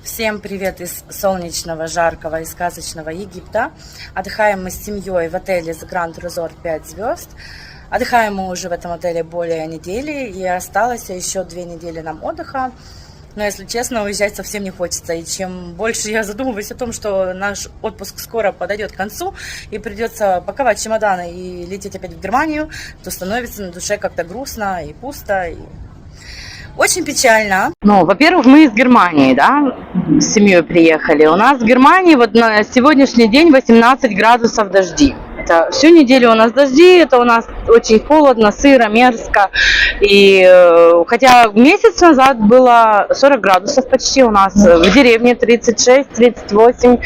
Всем привет из солнечного, жаркого и сказочного Египта. Отдыхаем мы с семьей в отеле The Grand Resort 5 звезд. Отдыхаем мы уже в этом отеле более недели, и осталось еще 2 недели нам отдыха. Но, если честно, уезжать совсем не хочется. И чем больше я задумываюсь о том, что наш отпуск скоро подойдет к концу, и придется паковать чемоданы и лететь опять в Германию, то становится на душе как-то грустно и пусто, и очень печально. Ну, во-первых, мы из Германии, да, с семьей приехали. У нас в Германии вот на сегодняшний день 18 градусов дожди. Это всю неделю у нас дожди, это у нас очень холодно, сыро, мерзко. И хотя месяц назад было 40 градусов почти у нас, в деревне 36-38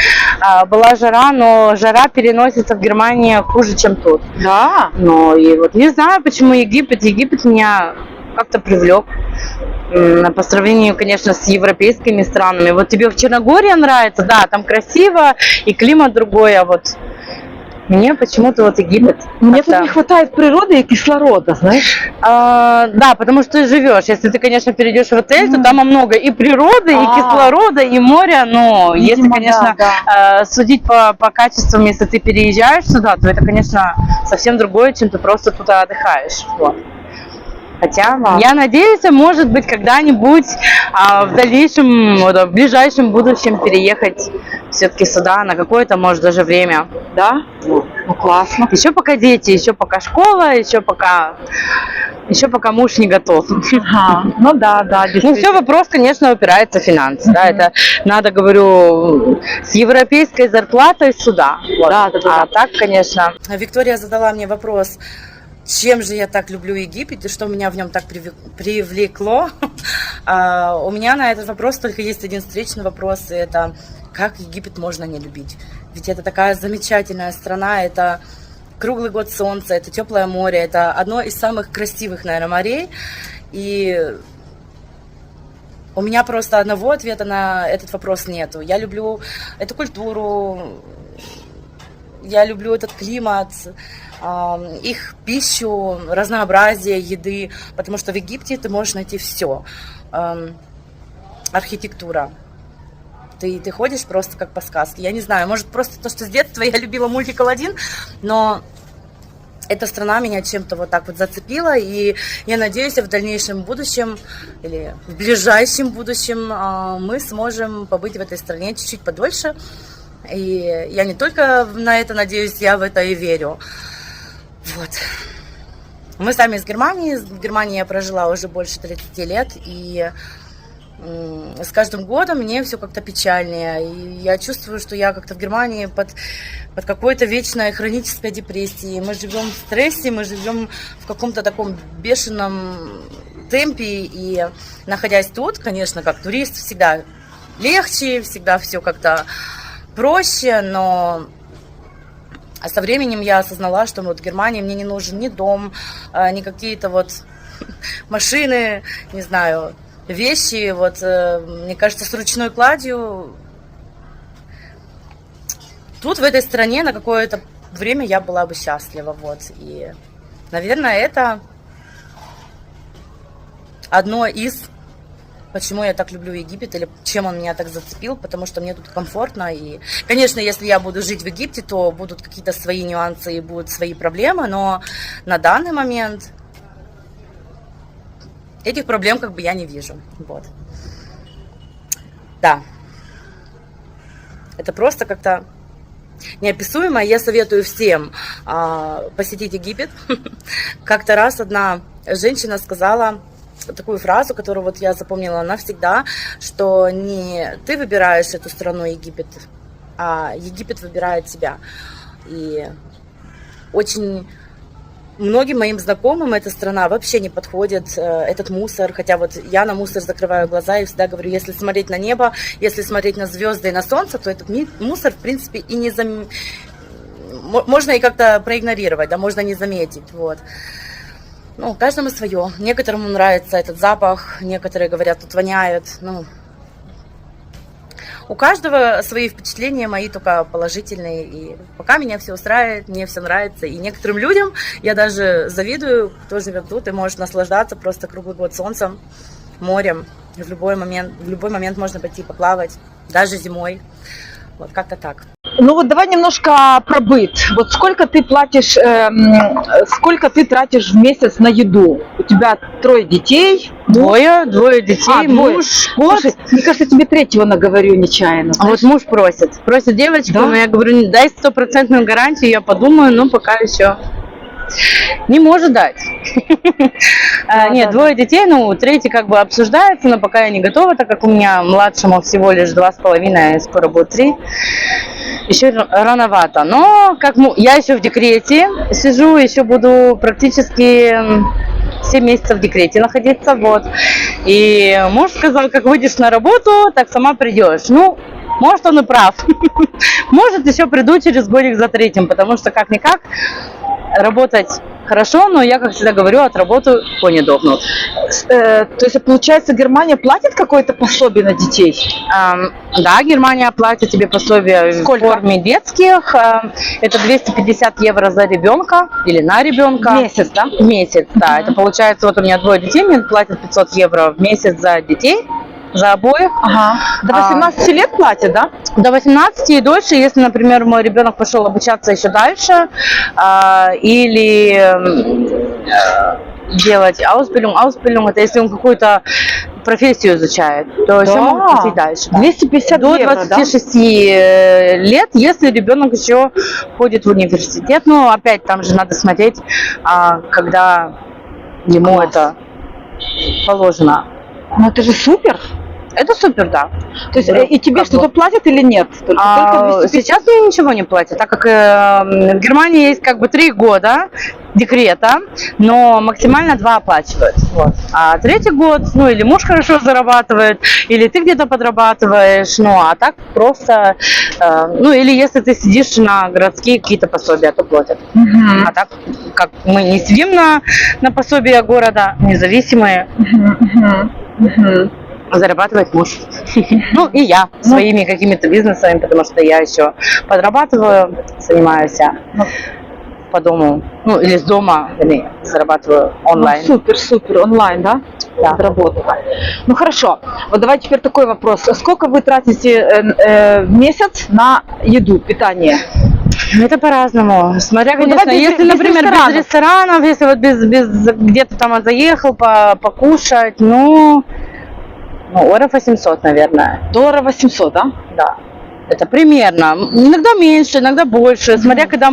была жара, но жара переносится в Германии хуже, чем тут. Да. Ну, и вот не знаю, почему Египет меня как-то привлек. По сравнению, конечно, с европейскими странами. Вот тебе в Черногории нравится, да, там красиво и климат другой, а вот мне почему-то вот Египет. Мне тут не хватает природы и кислорода, знаешь? Да, потому что ты живешь. Если ты, конечно, перейдешь в отель, то там много и природы, и кислорода, и моря. Но если, конечно, судить по качествам, если ты переезжаешь сюда, то это, конечно, совсем другое, чем ты просто туда отдыхаешь. Вот. Хотя, я надеюсь, может быть, когда-нибудь в дальнейшем, в ближайшем будущем переехать все-таки сюда на какое-то, может, даже время. Да? Ну, классно. Еще пока дети, еще пока школа, еще пока муж не готов. Ну да, Ну, все вопрос, конечно, упирается в финансы. Да, это надо, говорю, с европейской зарплатой сюда. Вот. Да. А так, конечно. Виктория задала мне вопрос, чем же я так люблю Египет и что меня в нем так привлекло. У меня на этот вопрос только есть один встречный вопрос, и это как Египет можно не любить. Ведь это такая замечательная страна, это круглый год солнца, это теплое море, это одно из самых красивых, наверное, морей. И у меня просто одного ответа на этот вопрос нету. Я люблю эту культуру, я люблю этот климат, их пищу, разнообразие еды, потому что в Египте ты можешь найти все. Архитектура. Ты ходишь просто как по сказке. Я не знаю, может просто то, что с детства я любила мультик «Аладдин», но эта страна меня чем-то вот так вот зацепила, и я надеюсь, в дальнейшем будущем или в ближайшем будущем мы сможем побыть в этой стране чуть-чуть подольше. И я не только на это надеюсь, я в это и верю. Вот. Мы сами из Германии. В Германии я прожила уже больше 30 лет, и с каждым годом мне все как-то печальнее. И я чувствую, что я как-то в Германии под какой-то вечной хронической депрессией. Мы живем в стрессе, мы живем в каком-то таком бешеном темпе. И находясь тут, конечно, как турист, всегда легче, всегда все как-то проще, но со временем я осознала, что вот в Германии мне не нужен ни дом, ни какие-то вот машины, не знаю, вещи. Вот, мне кажется, с ручной кладью тут, в этой стране, на какое-то время я была бы счастлива. Вот. И, наверное, это одно из... Почему я так люблю Египет, или чем он меня так зацепил, потому что мне тут комфортно. И, конечно, если я буду жить в Египте, то будут какие-то свои нюансы и будут свои проблемы, но на данный момент этих проблем как бы я не вижу. Вот. Да. Это просто как-то неописуемо. Я советую всем посетить Египет. Как-то раз одна женщина сказала такую фразу, которую вот я запомнила навсегда, что не ты выбираешь эту страну Египет, а Египет выбирает тебя. И очень многим моим знакомым эта страна вообще не подходит, этот мусор, хотя вот я на мусор закрываю глаза и всегда говорю, если смотреть на небо, если смотреть на звезды и на солнце, то этот мусор, в принципе, и не можно и как-то проигнорировать, да, можно не заметить, вот. Ну, каждому свое. Некоторым нравится этот запах, некоторые говорят, тут воняет. Ну, у каждого свои впечатления, мои только положительные. И пока меня все устраивает, мне все нравится. И некоторым людям я даже завидую, кто живет тут и может наслаждаться просто круглый год солнцем, морем. в любой момент можно пойти поплавать, даже зимой. Вот как-то так. Ну вот давай немножко про быт. Вот сколько ты платишь, сколько ты тратишь в месяц на еду? У тебя 3 детей. Двое детей, двое. муж, кот. Слушай, мне кажется, тебе 3-го наговорю нечаянно. А вот муж просит девочку, Да? но я говорю, дай 100% гарантию, я подумаю, но пока еще не может дать. Нет, 2 детей, ну, 3-й как бы обсуждается, но пока я не готова, так как у меня младшему всего лишь 2,5, скоро будет 3. Еще рановато, но как я еще в декрете сижу, еще буду практически 7 месяцев в декрете находиться, вот. И муж сказал, как выйдешь на работу, так сама придешь. Ну, может, он и прав. Может, еще приду через годик за 3-м, потому что как-никак работать хорошо, но я, как всегда говорю, от работы кони дохнут. То есть, получается, Германия платит какое-то пособие на детей? Да, Германия платит тебе пособие Сколько? в форме детских. Это 250 евро за ребенка или на ребенка. В месяц, да? В месяц, да. Это получается, вот у меня 2 детей, мне платят 500 евро в месяц за детей, за обоих. Ага. До 18 лет платят, да? До 18 и дольше, если, например, мой ребенок пошел обучаться еще дальше, или делать Ausbildung, это если он какую-то профессию изучает, то еще могут платить дальше. Да. 250 До евро, 26 лет, если ребенок еще ходит в университет. Но опять там же надо смотреть, когда ему это положено. Ну это же супер. Это супер, да. То есть и тебе что-то платят или нет? Только 250? Сейчас мне ничего не платят, так как в Германии есть как бы 3 года декрета, но максимально 2 оплачивают. Вот. А 3-й год, ну или муж хорошо зарабатывает, или ты где-то подрабатываешь, ну а так просто, ну или если ты сидишь на городские какие-то пособия, то платят. А так как мы не сидим на пособия города, независимые, зарабатывает муж. Ну и я своими какими-то бизнесами, потому что я еще подрабатываю, занимаюсь по дому, ну или с дома, или зарабатываю онлайн. Ну, супер, онлайн, да? Да. Работа. Ну хорошо, вот давай теперь такой вопрос. Сколько вы тратите в месяц на еду, питание? Это по-разному. Смотря, Ну, конечно, давай если, без например, без ресторанов, если вот без где-то там заехал покушать, ну, евро 800, наверное. Долларов 800, да? Да. Это примерно. Иногда меньше, иногда больше. Смотря, когда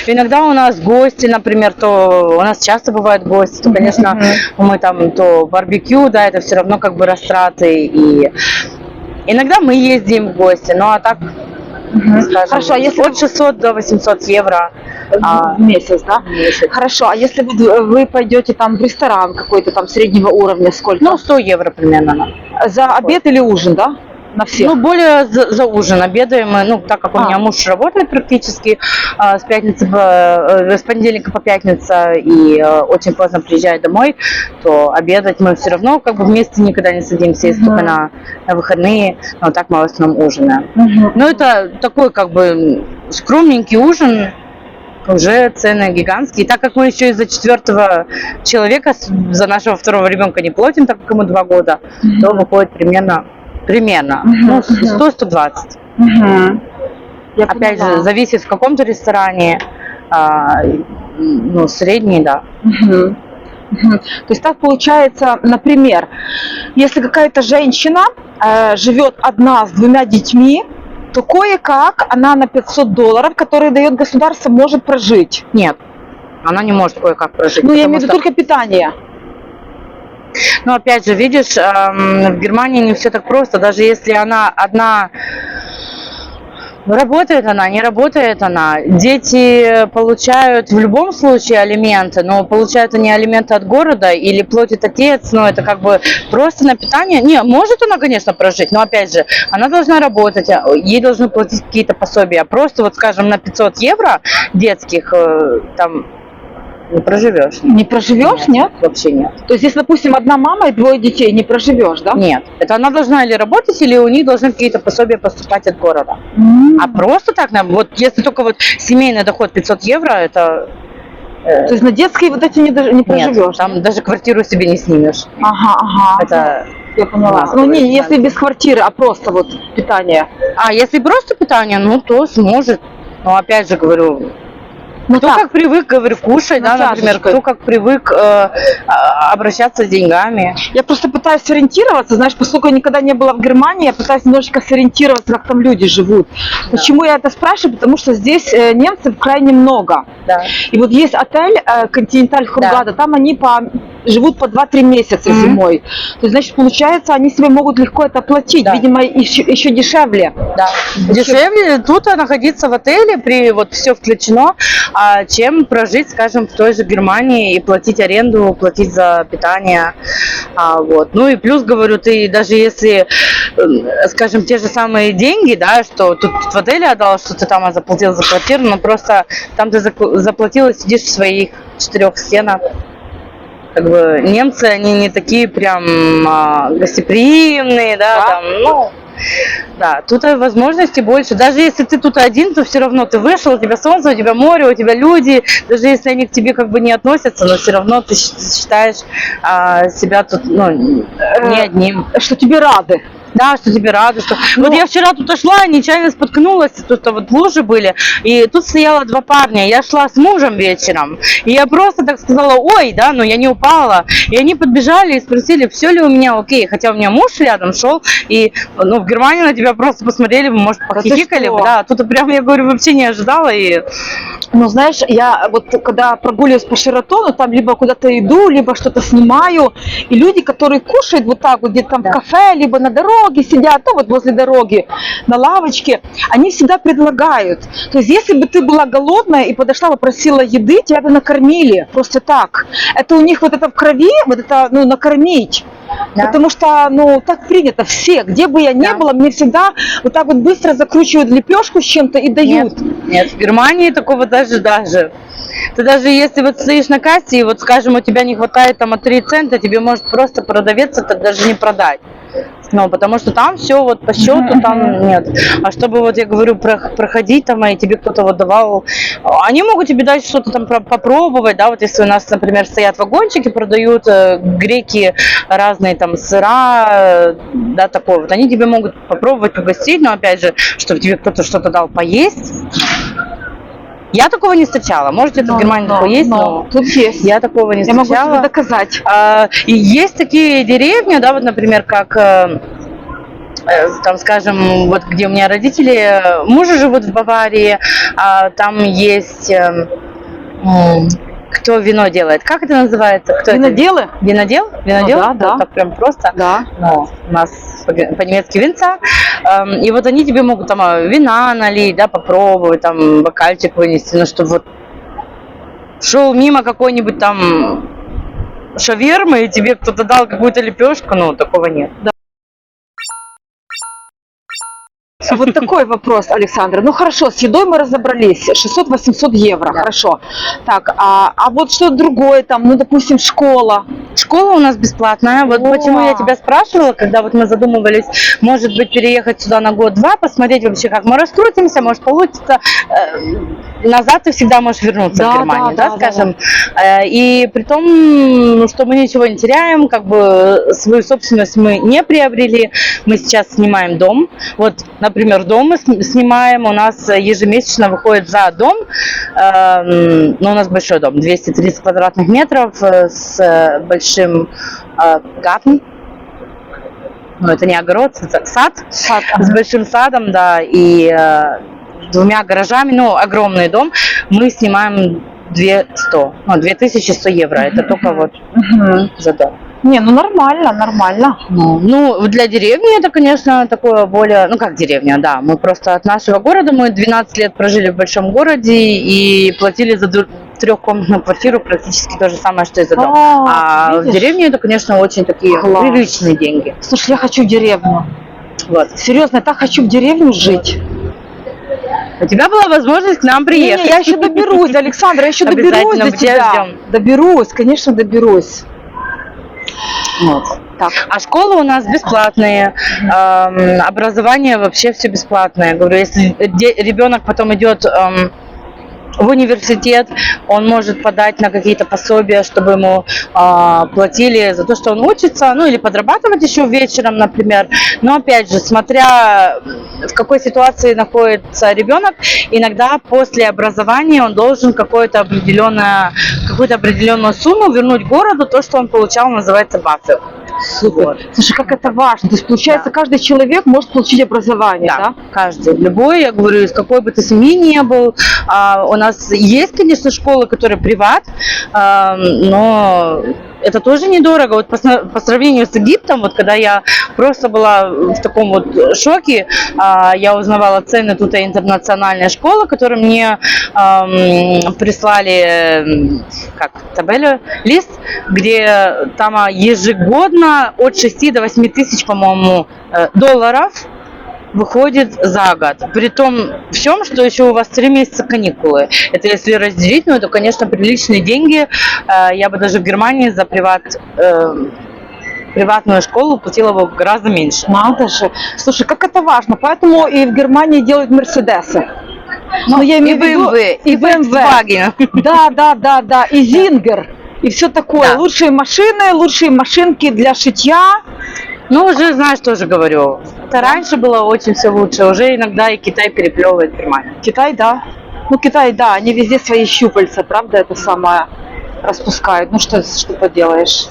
иногда у нас гости, например, то у нас часто бывают гости, то, конечно, мы там то барбекю, да, это все равно как бы растраты. И иногда мы ездим в гости, ну а так, скажем, Хорошо, а если от 600 до 800 евро в месяц, да? месяц. Хорошо, а если вы пойдете там в ресторан какой-то там среднего уровня, сколько? Ну, 100 евро примерно. За обед или ужин, да? На всех? Ну, более за ужин обедаем мы, ну, так как у меня муж работает практически с понедельника по пятницу и очень поздно приезжает домой, то обедать мы все равно как бы вместе никогда не садимся, если только на выходные, но так мы в основном ужинаем. Но это такой как бы скромненький ужин, уже цены гигантские. И так как мы еще из-за 4-го человека, за нашего 2-го ребенка не платим, так как ему 2 года, то выходит примерно, ну, 100-120. Опять же, зависит в каком-то ресторане, ну, средний, да. То есть так получается, например, если какая-то женщина живет одна с 2 детьми, то кое-как она на $500, которые дает государство, может прожить. Нет, она не может кое-как прожить. Ну, я потому имею в виду что- только питание. Но опять же, видишь, в Германии не все так просто. Даже если она одна, работает она, не работает она. Дети получают в любом случае алименты, но получают они алименты от города или платит отец, но это как бы просто на питание. Не, может она, конечно, прожить, но опять же, она должна работать, ей должны платить какие-то пособия. А просто, вот скажем, на 500 евро детских там не проживешь. Не проживешь, нет? Вообще нет. То есть, если, допустим, одна мама и 2 детей, не проживешь, да? Нет. Это она должна или работать, или у них должны какие-то пособия поступать от города. А просто так, вот если только вот семейный доход 500 евро, это... То есть на детские вот эти не проживешь? Нет, там даже квартиру себе не снимешь. Ага. Это Я поняла. Ну, не, если без квартиры, а просто вот питание. А если просто питание, ну, то сможет. Но опять же говорю, Ну, кто так, как привык, говорю, кушать, да, например, Натяжечкой. кто как привык обращаться с деньгами. я просто пытаюсь сориентироваться, знаешь, поскольку я никогда не была в Германии, я пытаюсь немножечко сориентироваться, как там люди живут. Почему я это спрашиваю? Потому что здесь немцев крайне много. Да. И вот есть отель Континенталь Хургада, там они живут по 2-3 месяца зимой. То есть, значит, получается, они себе могут легко это оплатить. Да. Видимо, еще дешевле. Да. Дешевле тут находиться в отеле, при вот все включено, чем прожить, скажем, в той же Германии и платить аренду, платить за питание. Вот. Ну и плюс, говорю, ты даже если, скажем, те же самые деньги, да, что тут в отеле отдал, что ты там заплатил за квартиру, но просто там ты заплатила, сидишь в своих 4 стенах. Как бы немцы, они не такие прям гостеприимные, да, там, ну, да, тут возможностей больше. Даже если ты тут один, то все равно ты вышел, у тебя солнце, у тебя море, у тебя люди. Даже если они к тебе как бы не относятся, но все равно ты считаешь себя тут, ну, не одним. Что тебе рады. Да, что тебе рады, что... Вот я вчера тут шла, нечаянно споткнулась, тут вот лужи были, и тут стояло 2 парня, я шла с мужем вечером, и я просто так сказала, ой, да, но я не упала, и они подбежали и спросили, все ли у меня окей, хотя у меня муж рядом шел, и, ну, в Германии на тебя просто посмотрели, может, похихикали бы, да, тут прям, я говорю, вообще не ожидала, и... Ну, знаешь, я вот когда прогуливаюсь по Шератону, там либо куда-то иду, либо что-то снимаю, и люди, которые кушают вот так вот где-то там в кафе, либо на дороге сидят, ну вот возле дороги, на лавочке, они всегда предлагают. То есть, если бы ты была голодная и подошла, попросила еды, тебя бы накормили просто так. Это у них вот это в крови, вот это, ну, накормить. Да. Потому что, ну, так принято все. Где бы я ни была, мне всегда вот так вот быстро закручивают лепешку с чем-то и дают. Нет, в Германии такого даже. Ты даже если вот стоишь на кассе, и вот, скажем, у тебя не хватает там 3 цента, тебе может просто продавец это даже не продать. Ну, потому что там все вот по счету, там нет. А чтобы вот, я говорю, проходить там, и тебе кто-то вот давал, они могут тебе дать что-то там попробовать, да, вот если у нас, например, стоят вагончики, продают греки разные там сыра, да, такое вот, они тебе могут попробовать, погостить, но опять же, чтобы тебе кто-то что-то дал поесть. Я такого не встречала. Может, это в Германии такое есть, но тут есть. Я такого не встречала. Я могу тебе доказать. И есть такие деревни, да, вот, например, как там, скажем, вот где у меня родители, мужа живут в Баварии, там есть кто вино делает. Как это называется? Кто Виноделы? Это? Винодел? Винодел? Ну, да. Так прям просто. Да. Ну, у нас по-немецки винца. И вот они тебе могут там вина налить, да, попробовать, там бокальчик вынести, ну, чтобы вот шел мимо какой-нибудь там шавермы, и тебе кто-то дал какую-то лепешку, ну, такого нет. Да. Вот такой вопрос, Александра. Ну хорошо, с едой мы разобрались. 600-800 евро, да. Хорошо. Так, а вот что другое там, ну, допустим, школа. Школа у нас бесплатная. Вот почему я тебя спрашивала, когда вот мы задумывались, может быть, переехать сюда на год-два, посмотреть вообще, как мы раскрутимся, может получится. Назад ты всегда можешь вернуться в Германию, да, скажем. Да. И при том, что мы ничего не теряем, как бы свою собственность мы не приобрели. Мы сейчас снимаем дом. Вот, например, дом мы снимаем, у нас ежемесячно выходит за дом, но у нас большой дом, 230 квадратных метров с большим гартен. Ну, это не огород, это сад. С большим садом, да, и 2 гаражами, ну, огромный дом. Мы снимаем 2100 евро, это только вот за дом. Не, ну нормально. Ну, для деревни это, конечно, такое более... Ну, как деревня, да. Мы просто от нашего города, мы 12 лет прожили в большом городе и платили за 3-комнатную квартиру практически то же самое, что и за дом. В деревне это, конечно, очень такие приличные деньги. Слушай, я хочу в деревню. Вот. Серьезно, я так хочу в деревню жить. У тебя была возможность к нам приехать. Не, я еще доберусь, Александра, я еще доберусь до тебя. Доберусь, конечно, доберусь. Вот. Так. А школы у нас бесплатные, образование вообще все бесплатное. Я говорю, если ребенок потом идет в университет, он может подать на какие-то пособия, чтобы ему платили за то, что он учится, ну или подрабатывать еще вечером, например. Но опять же, смотря в какой ситуации находится ребенок, иногда после образования он должен какую-то определенную сумму вернуть городу, то, что он получал, называется баффер. Супер. Вот. Слушай, как это важно. То есть, получается, Да. каждый человек может получить образование, да? Да, каждый, любой, я говорю, из какой бы ты семьи не был. У нас есть, конечно, школы, которые приват, но это тоже недорого. Вот по сравнению с Египтом, вот когда я просто была в таком вот шоке, я узнавала цены, тут и интернациональная школа, которую мне прислали, табелю, лист, где там ежегодно от 6 до 8 тысяч, по-моему, долларов выходит за год. При том всем, что еще у вас 3 месяца каникулы. Это если разделить, ну это, конечно, приличные деньги. Я бы даже в Германии за приватную школу платила бы гораздо меньше. Надо же. Слушай, как это важно. Поэтому и в Германии делают Мерседесы. Ну, я и имею в виду, BMW, и BMW. Volkswagen. Да, и Зингер, и все такое. Да. Лучшие машины, лучшие машинки для шитья. Ну, уже, знаешь, тоже говорю. Это раньше было очень все лучше. Уже иногда и Китай переплевывает Германию. Китай, да. Ну, Китай, да, они везде свои щупальца, правда, это самое распускают. Ну, что поделаешь.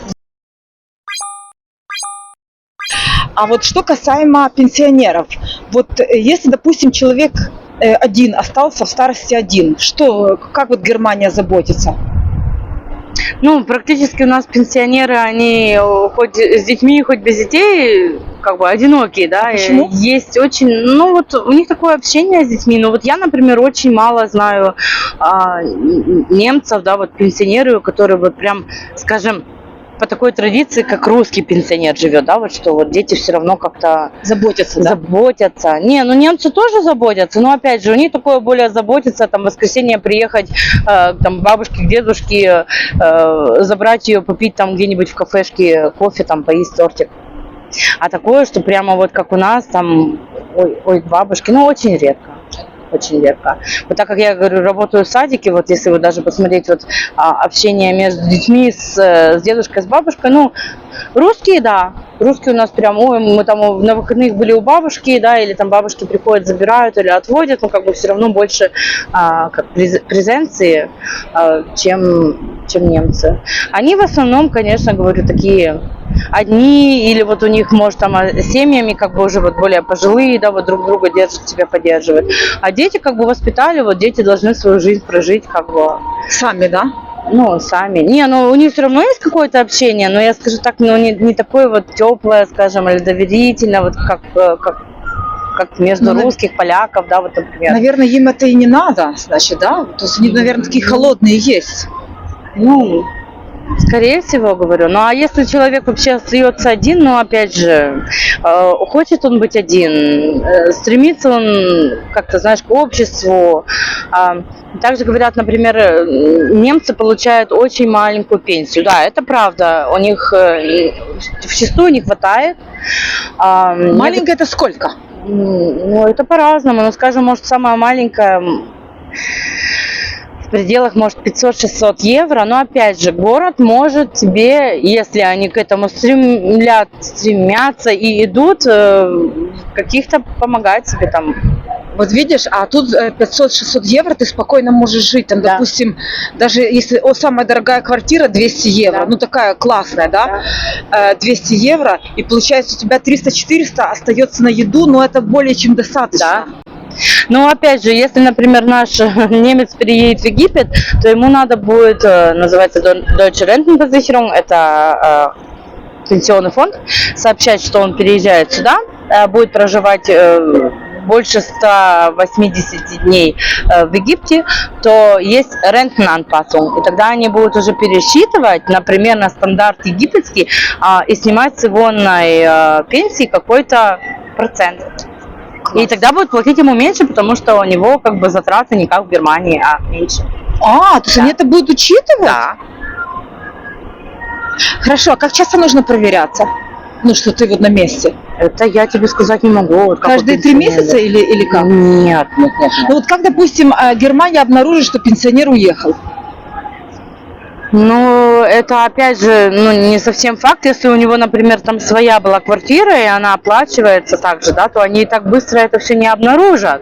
А вот что касаемо пенсионеров. Вот если, допустим, человек один остался в старости один, как вот Германия заботится? Ну, практически у нас пенсионеры, они хоть с детьми, хоть без детей, как бы одинокие, да. Почему? Есть очень, ну вот у них такое общение с детьми. Ну вот я, например, очень мало знаю немцев, да, вот пенсионеры, которые вот прям, скажем, по такой традиции, как русский пенсионер живет, да, вот что вот дети все равно как-то Заботятся, да? заботятся. Не, ну немцы тоже заботятся, но опять же у них такое более заботиться, там в воскресенье приехать, там бабушке, к дедушке, забрать ее, попить там где-нибудь в кафешке кофе, там поесть тортик. А такое, что прямо вот как у нас, там, ой, бабушки, ну очень редко. Очень редко. Вот так как я говорю, работаю в садике, вот если вот даже посмотреть вот общение между детьми с дедушкой, с бабушкой, ну, русские, да, русские у нас прям, ой, мы там на выходных были у бабушки, да, или там бабушки приходят, забирают или отводят, ну, как бы все равно больше как презенции, чем немцы. Они в основном, конечно, говорю, такие одни, или вот у них, может, там семьями как бы уже вот более пожилые, да, вот друг друга держат, тебя поддерживают. А дети как бы воспитали, вот дети должны свою жизнь прожить как бы. Сами, да? Ну, сами. Не, ну у них все равно есть какое-то общение, но я скажу так, ну не такое вот теплое, скажем, или доверительное, вот как между русских, поляков, да, вот, например. Наверное, им это и не надо, значит, да? То есть они, наверное, такие холодные есть. Ну, скорее всего, говорю. Ну, а если человек вообще остается один, ну, опять же, хочет он быть один, стремится он как-то, знаешь, к обществу. Также говорят, например, немцы получают очень маленькую пенсию. Да, это правда. У них вчастую не хватает. Маленькая это сколько? Ну, это по-разному. Ну, скажем, может, самая маленькая в пределах, может, 500-600 евро, но, опять же, город может тебе, если они к этому стремятся и идут, каких-то помогать себе там. Вот видишь, а тут 500-600 евро ты спокойно можешь жить. Там, Да. допустим, даже если самая дорогая квартира 200 евро, Да. ну такая классная, да? 200 евро, и получается у тебя 300-400 остается на еду, но это более чем достаточно. Да. Но опять же, если, например, наш немец переедет в Египет, то ему надо будет, называется Deutsche Rentenversicherung, это пенсионный фонд, сообщать, что он переезжает сюда, будет проживать больше 180 дней в Египте, то есть Rentenanpassung. И тогда они будут уже пересчитывать, например, на стандарт египетский и снимать с его пенсии какой-то процент. И тогда будут платить ему меньше, потому что у него как бы затраты не как в Германии, а меньше. То есть они это будут учитывать? Да. Хорошо, а как часто нужно проверяться? Ну, что ты вот на месте? Это я тебе сказать не могу. Вот как Каждые у 3 пенсионера. месяца или как? Нет, нет, нет. Ну вот как, допустим, Германия обнаружит, что пенсионер уехал? Ну, это опять же, ну, не совсем факт. Если у него, например, там своя была квартира, и она оплачивается также, да, то они так быстро это все не обнаружат.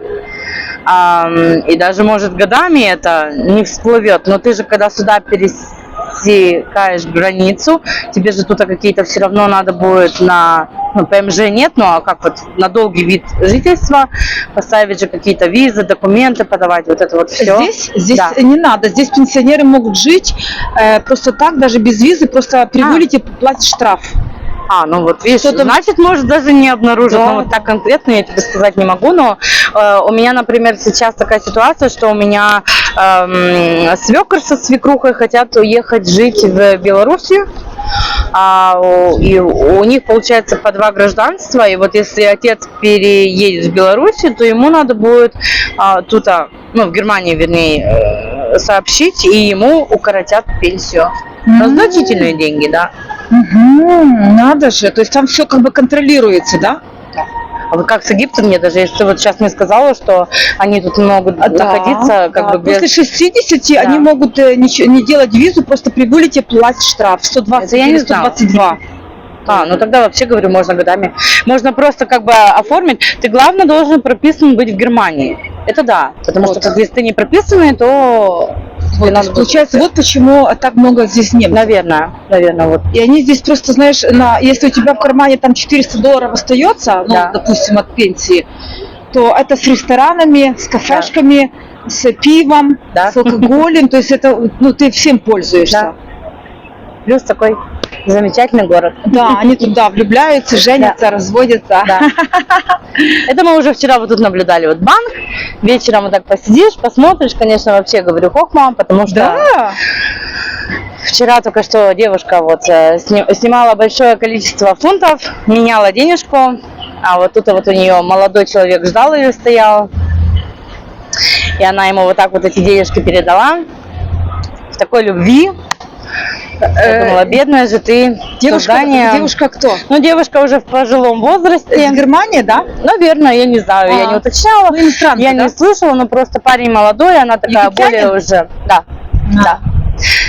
И даже, может, годами это не всплывет. Но ты же, когда сюда пересекаешь границу, тебе же тут какие-то все равно надо будет на... Ну, ПМЖ нет, ну а как вот на долгий вид жительства поставить же какие-то визы, документы подавать, вот это вот все. Здесь Да. не надо. Здесь пенсионеры могут жить просто так, даже без визы, просто при вылете платят штраф. Ну вот видишь, Что-то- значит, может, даже не обнаружат. Да. Ну, вот так конкретно я тебе сказать не могу, но у меня, например, сейчас такая ситуация, что у меня свекр со свекрухой хотят уехать жить в Белоруссию. И у них получается по 2 гражданства, и вот если отец переедет в Белоруссию, то ему надо будет тут, ну, в Германии, вернее, сообщить, и ему укоротят пенсию. Но значительные деньги, да. Мгм, надо же, то есть там все как бы контролируется, да? А вот как с Египтом, мне даже, если ты вот сейчас мне сказала, что они тут могут находиться как бы без... После 60 они могут ничего не делать визу, просто при вылете платить штраф 120 Это я или не знала. 122. Ну тогда вообще, говорю, можно годами. Можно просто как бы оформить. Ты, главное, должен прописан быть в Германии. Это да. Потому Вот. что как, если ты не прописанный, то... Вот, тебе надо будет- получается, вот почему так много здесь немцев. Наверное, вот. И они здесь просто, знаешь, если у тебя в кармане там $400 остается, ну, Да. допустим, от пенсии, то это с ресторанами, с кафешками, с пивом, Да. с алкоголем, то есть это, ну, ты всем пользуешься. Плюс такой замечательный город. Да, они туда влюбляются, женятся, разводятся. Да. Это мы уже вчера вот тут наблюдали. Вот банк. Вечером вот так посидишь, посмотришь, конечно, вообще говорю хохма, потому что... Да. Вчера только что девушка вот снимала большое количество фунтов, меняла денежку, а вот тут вот у нее молодой человек ждал ее, стоял, и она ему вот так вот эти денежки передала в такой любви. Я думала, бедная же ты, создание. Девушка кто? Ну, девушка уже в пожилом возрасте. Из Германии, да? Наверное, я не знаю, я не уточняла. Ну, иностранка, Я да? не слышала, но просто парень молодой, она такая Египтянин? более уже... Да.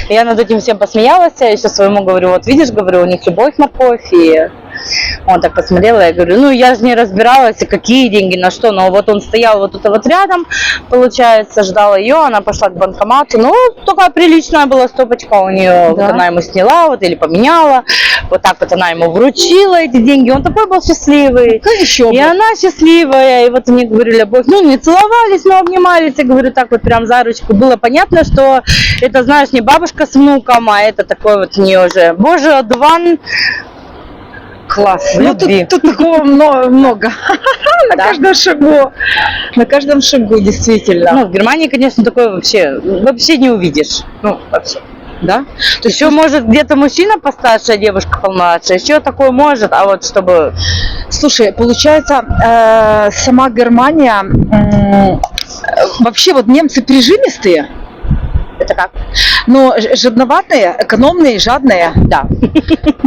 Я над этим всем посмеялась, я еще своему говорю, вот видишь, говорю, у них любовь, морковь, и он так посмотрел, я говорю, ну я же не разбиралась, и какие деньги, на что, но вот он стоял вот тут вот рядом, получается, ждал ее, она пошла к банкомату, ну, такая приличная была стопочка у нее, вот она ему сняла, вот, или поменяла, вот так вот она ему вручила эти деньги, он такой был счастливый, Еще и она счастливая, и вот они, говорю, любовь, ну, не целовались, но обнимались, я говорю, так вот прям за ручку, было понятно, что это, знаешь, не бабушка с внуком, а это такой вот у нее уже, боже, одуван. Класс. В Ну, любви. тут такого много. На Да. каждом шагу. На каждом шагу, действительно. Ну, в Германии, конечно, такое вообще не увидишь. Ну, вообще. Да? То есть еще может где-то мужчина постарше, а девушка помладше, еще такое может, а вот чтобы... Слушай, получается, сама Германия, вообще вот немцы прижимистые, Это как? но жадноватые, экономные, жадные. Да.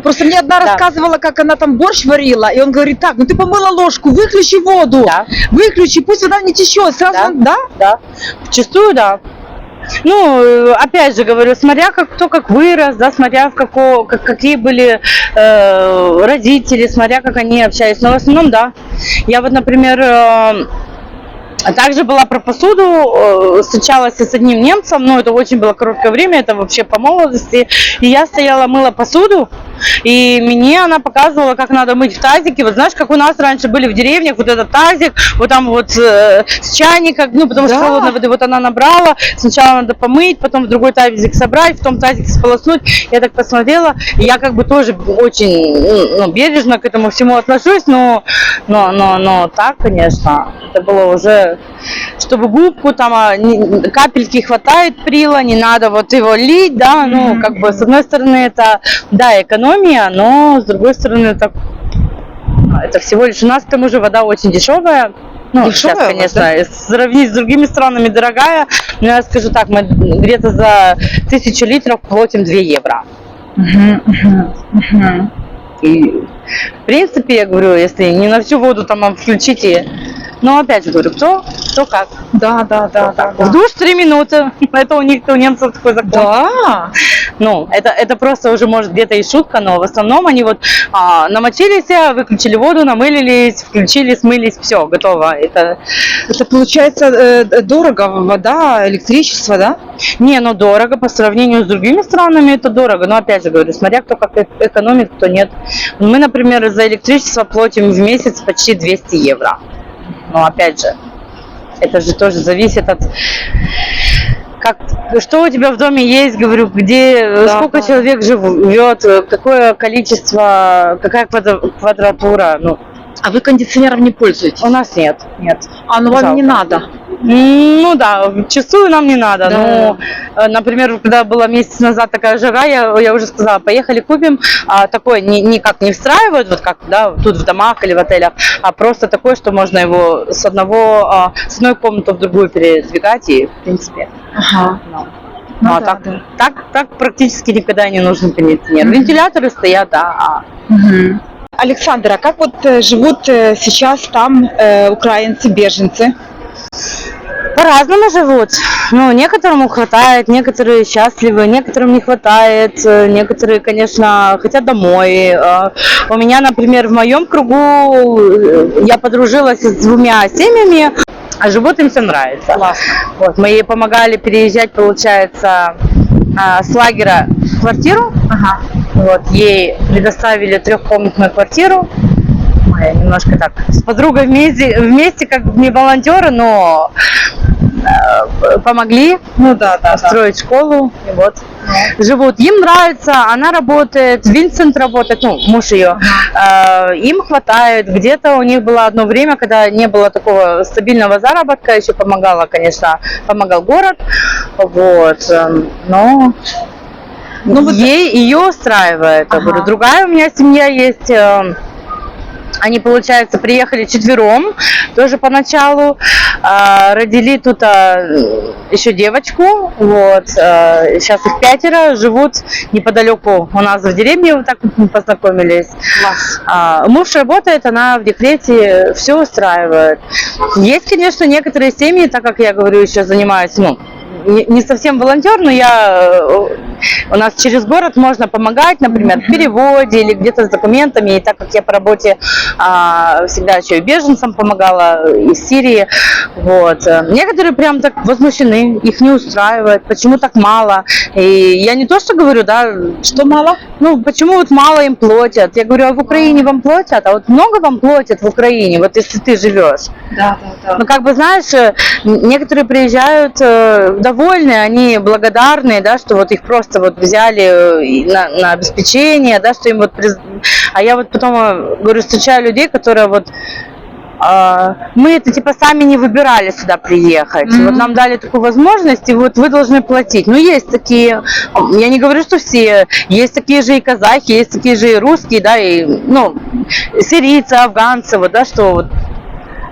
Просто мне одна рассказывала, как она там борщ варила, и он говорит, так, ну ты помыла ложку, выключи воду, Да. выключи, пусть вода не течет, сразу, да? Да. Зачастую, да. Ну, опять же говорю, смотря кто как вырос, да, смотря какие были родители, смотря как они общались. Но в основном, да. Я вот, например, также была про посуду, встречалась с одним немцем, но это очень было короткое время, это вообще по молодости. И я стояла, мыла посуду, и мне она показывала, как надо мыть в тазике. Вот знаешь, как у нас раньше были в деревнях, вот этот тазик, вот там вот с чайника, ну потому что холодной воды вот она набрала. Сначала надо помыть, потом в другой тазик собрать, в том тазике сполоснуть. Я так посмотрела, и я как бы тоже очень бережно к этому всему отношусь, но так, конечно, это было уже, чтобы губку там капельки хватает прила, не надо вот его лить, да, ну как бы с одной стороны это, да, экономия, но с другой стороны это всего лишь у нас к тому же вода очень дешевая. Ну, сейчас, конечно, сравнить с другими странами дорогая, но я скажу так, мы где-то за 1000 литров платим 2 евро. И В принципе, я говорю, если не на всю воду там включите, но опять же говорю, кто как. Да. В душ 3 минуты, это у немцев такой закон. Да. Ну, это просто уже может где-то и шутка, но в основном они вот намочились, выключили воду, намылились, включили, смылись, все, готово. Это получается дорого, вода, электричество, да? не, ну дорого по сравнению с другими странами, это дорого. Но опять же говорю, смотря кто как экономит, кто нет. Мы, например, за электричество платим в месяц почти 200 евро. Но опять же, это же тоже зависит от что у тебя в доме есть, говорю, где, сколько человек живет, какое количество, какая квадратура. Ну. А вы кондиционером не пользуетесь? У нас нет. А ну вам не надо? Ну да, вчастую нам не надо. Да. Но, например, когда была месяц назад такая жара, я уже сказала, поехали купим. Такое никак не встраивают, вот как тут в домах или в отелях, а просто такое, что можно его с одной комнаты в другую передвигать и, в принципе. Ага. Ну, так практически никогда не нужен кондиционер. Вентиляторы стоят, да. Угу. Александра, а как вот живут сейчас там украинцы, беженцы? По-разному живут. Ну, некоторым хватает, некоторые счастливы, некоторым не хватает, некоторые, конечно, хотят домой. У меня, например, в моем кругу я подружилась с 2 семьями, а живут им все нравится. Классно. Вот, мы ей помогали переезжать, получается, с лагеря в квартиру. Ага. Вот, ей предоставили 3-комнатную квартиру. Мы немножко так с подругой вместе как не волонтеры, но помогли строить школу. И вот живут. Им нравится, она работает, Винсент работает, ну, муж ее. Им хватает. Где-то у них было одно время, когда не было такого стабильного заработка, еще помогал город. Вот. Но ее устраивает. Я говорю, другая у меня семья есть. Они, получается, приехали 4, тоже поначалу, родили тут еще девочку, вот, сейчас их 5, живут неподалеку у нас в деревне, вот так вот мы познакомились. Муж работает, она в декрете, все устраивает. Есть, конечно, некоторые семьи, так как я говорю, еще занимаюсь, не совсем волонтер, но у нас через город можно помогать, например, в переводе или где-то с документами. И так как я по работе всегда еще и беженцам помогала из Сирии, вот. Некоторые прям так возмущены, их не устраивает, почему так мало. И я не то, что говорю, что мало? Ну, почему вот мало им платят? Я говорю, а в Украине вам платят? А вот много вам платят в Украине, вот если ты живешь? Да. Ну, как бы, знаешь, некоторые приезжают довольны, они благодарны, что вот их просто вот взяли на обеспечение, что им вот... А я вот потом, говорю, встречаю людей, которые вот... мы это типа сами не выбирали сюда приехать. Вот нам дали такую возможность, и вот вы должны платить. Ну, есть такие, я не говорю, что все, есть такие же и казахи, есть такие же и русские, и, сирийцы, афганцы, что вот,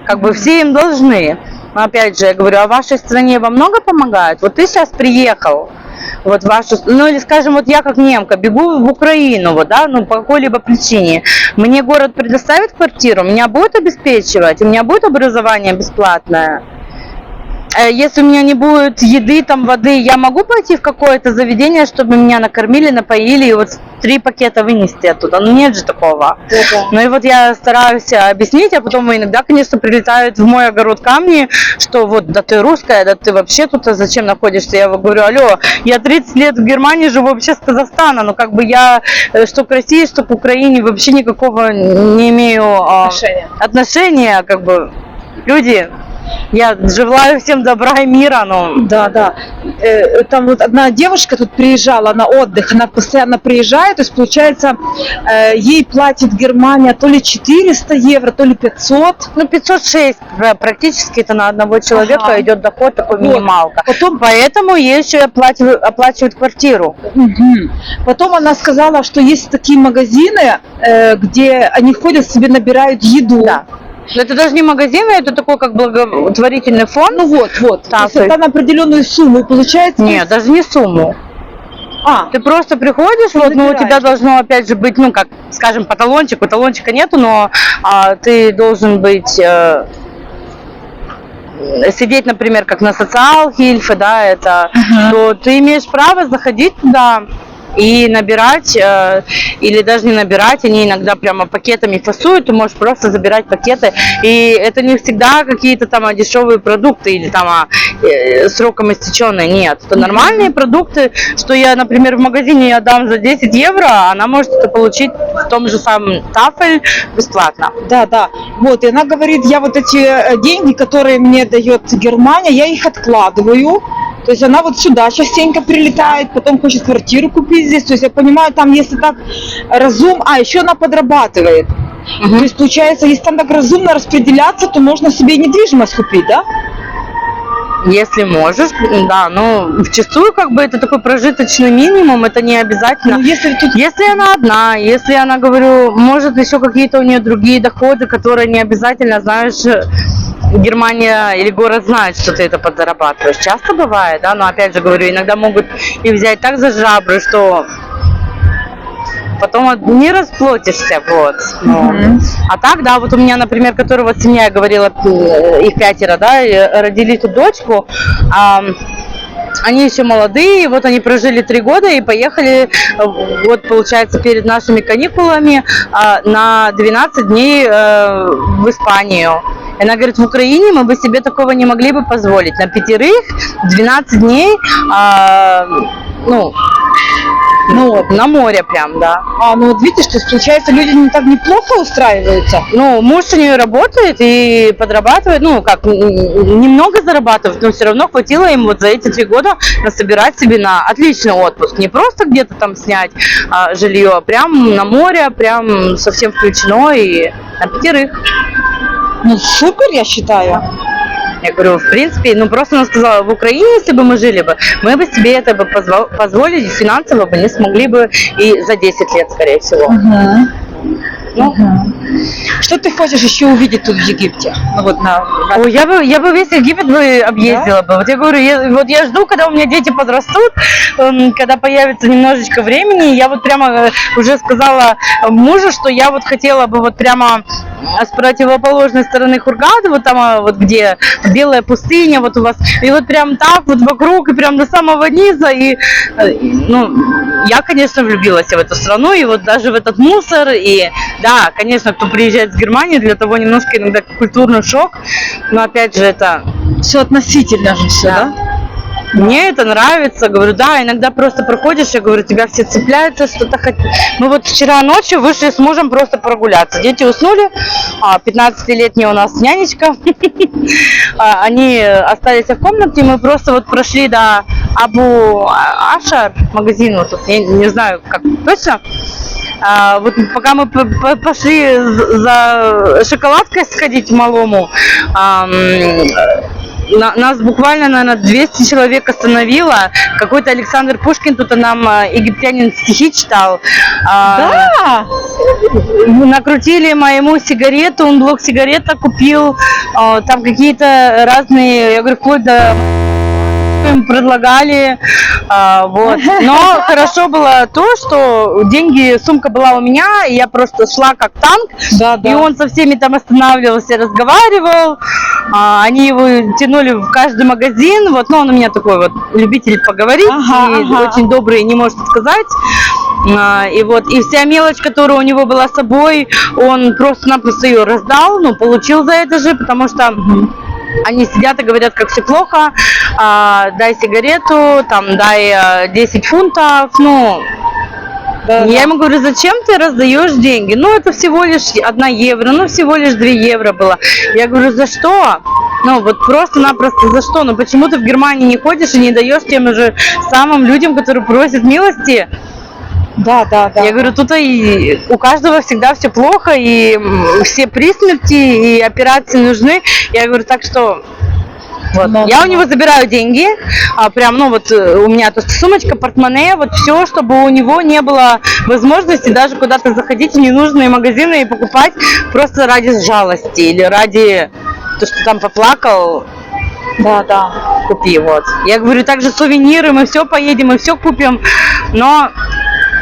как бы все им должны. Но опять же, я говорю, а в вашей стране вам много помогают? Вот ты сейчас приехал, вот вашу, или скажем, вот я как немка бегу в Украину, по какой-либо причине. Мне город предоставит квартиру, меня будет обеспечивать, у меня будет образование бесплатное. Если у меня не будет еды, воды, я могу пойти в какое-то заведение, чтобы меня накормили, напоили, и вот 3 пакета вынести оттуда. Ну, нет же такого. Ну, и вот я стараюсь объяснить, а потом иногда, конечно, прилетают в мой огород камни, что вот, да ты русская, да ты вообще тут зачем находишься? Я говорю, алло, я 30 лет в Германии живу, вообще с Казахстана, но как бы я что к России, что к Украине вообще никакого не имею отношения, как бы, люди... Я желаю всем добра и мира, но... Да. Там вот одна девушка тут приезжала на отдых, она постоянно приезжает, то есть, получается, ей платит Германия то ли 400 евро, то ли 500. 506 практически это на одного человека идет доход, такой минималка. Потом... Поэтому ей еще оплачивают квартиру. Потом она сказала, что есть такие магазины, где они ходят себе, набирают еду. Да. Но это даже не магазины, это такой как благотворительный фонд. Ну вот. Так, то есть это на определенную сумму, и получается... Нет, даже не сумму. Ты просто приходишь, вот, ну, у тебя забираешь. должно, опять же, быть, ну, как, скажем, по талончику. Талончика нету, но ты должен быть... сидеть, например, как на социал-хильфе, да, это, то ты имеешь право заходить туда и набирать, или даже не набирать, они иногда прямо пакетами фасуют, ты можешь просто забирать пакеты, и это не всегда какие-то там дешевые продукты или там сроком истеченные, нет, это нормальные продукты, что я, например, в магазине отдам за 10 евро, она может это получить в том же самом Тафель бесплатно. Да, да. Вот, и она говорит, я вот эти деньги, которые мне дает Германия, я их откладываю. То есть она вот сюда частенько прилетает, потом хочет квартиру купить здесь. То есть я понимаю, там если так еще она подрабатывает. То есть получается, если там так разумно распределяться, то можно себе недвижимость купить, да? Если можешь, да, но вчастую как бы это такой прожиточный минимум, это не обязательно. Ну, Если она одна, если она, говорю, может еще какие-то у нее другие доходы, которые не обязательно, знаешь, Германия или город знает, что ты это подзарабатываешь. Часто бывает, да, но опять же говорю, иногда могут и взять так за жабры, что потом не расплатишься, вот. А так, да, вот у меня, например, которая вот семья, я говорила, их 5, да, родили эту дочку, они еще молодые, вот они прожили 3 года и поехали, вот получается, перед нашими каникулами на 12 дней в Испанию. И она говорит, в Украине мы бы себе такого не могли бы позволить. На 5 12 дней, на море прям, да. Ну вот видишь, то есть получается, люди не так неплохо устраиваются. Ну, муж у нее работает и подрабатывает, ну, как, немного зарабатывает, но все равно хватило им вот за эти 3 года насобирать себе на отличный отпуск. Не просто где-то там снять жилье, а прям на море, прям совсем включено и на 5. Ну, супер, я считаю. Я говорю, в принципе, ну просто она сказала, в Украине, если бы мы жили бы, мы бы себе это бы позволили, финансово бы не смогли бы и за 10 лет, скорее всего. Что ты хочешь еще увидеть тут в Египте? Ну, вот Ой, я бы весь Египет бы объездила бы. Вот я говорю, я жду, когда у меня дети подрастут, когда появится немножечко времени. Я вот прямо уже сказала мужу, что я вот хотела бы вот прямо с противоположной стороны Хургады, вот там вот где белая пустыня, вот у вас, и вот прям так вот вокруг, и прям до самого низа, и ну, я, конечно, влюбилась в эту страну, и вот даже в этот мусор, и да, конечно, кто приезжает с Германии, для того немножко иногда культурный шок, но опять же это... Все относительно же все, да? Мне это нравится, говорю, да, иногда просто проходишь, я говорю, тебя все цепляются, что-то хотят. Мы вот вчера ночью вышли с мужем просто прогуляться. Дети уснули, 15-летняя у нас нянечка, они остались в комнате, мы просто вот прошли до Абу Ашар, магазин, вот тут, не знаю, как точно. Вот пока мы пошли за шоколадкой сходить малому, нас буквально, наверное, 200 человек остановило. Какой-то Александр Пушкин, тут нам египтянин стихи читал. Да! Накрутили моему сигарету, он блок сигарета купил. Там какие-то разные, я говорю, вплоть до... им предлагали, вот. Но хорошо было то, что деньги, сумка была у меня, и я просто шла как танк, и он со всеми там останавливался, разговаривал, они его тянули в каждый магазин, вот, но он у меня такой вот любитель поговорить, очень добрый, не может отказать. И вот, и вся мелочь, которая у него была с собой, он просто-напросто ее раздал, ну, получил за это же, потому что они сидят и говорят, как все плохо, дай сигарету, там, дай 10 фунтов, ну, я ему говорю, зачем ты раздаешь деньги? Ну, это всего лишь 1 евро, ну, всего лишь 2 евро было. Я говорю, за что? Ну, вот просто-напросто за что? Ну, почему ты в Германии не ходишь и не даешь тем же самым людям, которые просят милости? Да. Я говорю, тут и у каждого всегда все плохо, и все при смерти, и операции нужны. Я говорю, так что вот. Я у него забираю деньги, прям, ну вот у меня то сумочка, портмоне, вот все, чтобы у него не было возможности даже куда-то заходить в ненужные магазины и покупать просто ради жалости или ради того, что там поплакал. Да. купи, вот. Я говорю, также сувениры, мы все поедем, мы все купим, но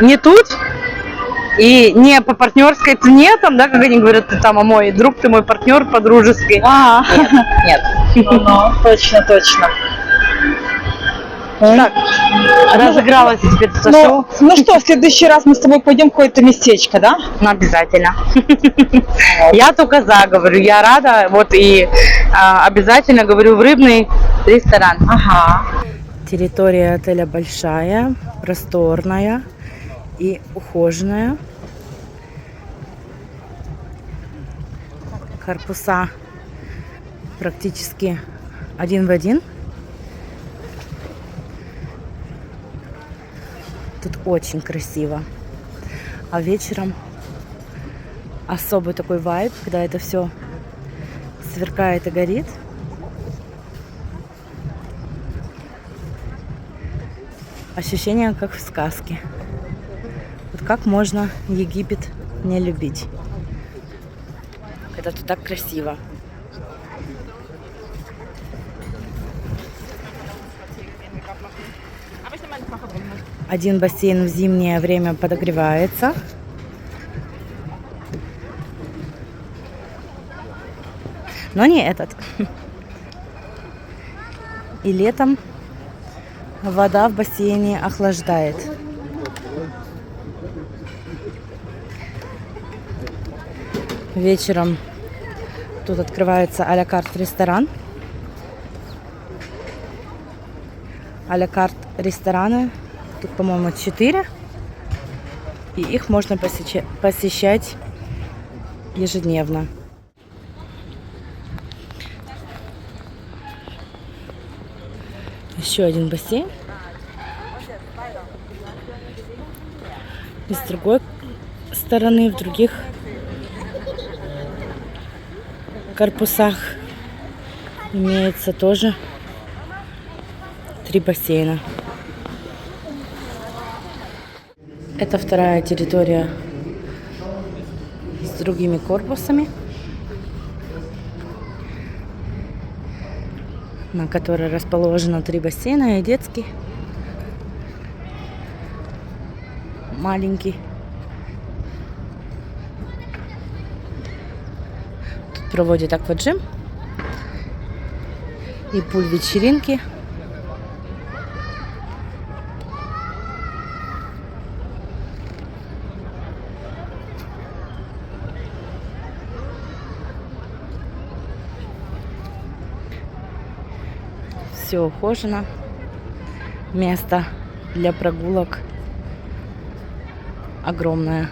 не тут и не по партнерской цене, там, да, как они говорят, ты там, а мой друг, ты мой партнер по-дружески. Нет. Точно, точно. Так, разыгралась теперь Сашу. Ну что, в следующий раз мы с тобой пойдем в какое-то местечко, да? Ну, обязательно. Я только за, говорю, я рада, вот и обязательно, говорю, в рыбный ресторан. Ага. Территория отеля большая, просторная и ухоженная. Корпуса практически один в один. Тут очень красиво. А вечером особый такой вайб, когда это все сверкает и горит. Ощущение, как в сказке. Вот как можно Египет не любить, когда тут так красиво. Один бассейн в зимнее время подогревается. Но не этот. И летом вода в бассейне охлаждает. Вечером тут открывается а-ля карт ресторан. А-ля карт рестораны. Тут, по-моему, 4. И их можно посещать ежедневно. Еще один бассейн. И с другой стороны, в других корпусах имеется тоже 3 бассейна. Это вторая территория с другими корпусами, на которой расположено 3 бассейна и детский, маленький. Тут проводят акваджим и пуль-вечеринки. Все ухожено. Место для прогулок огромное.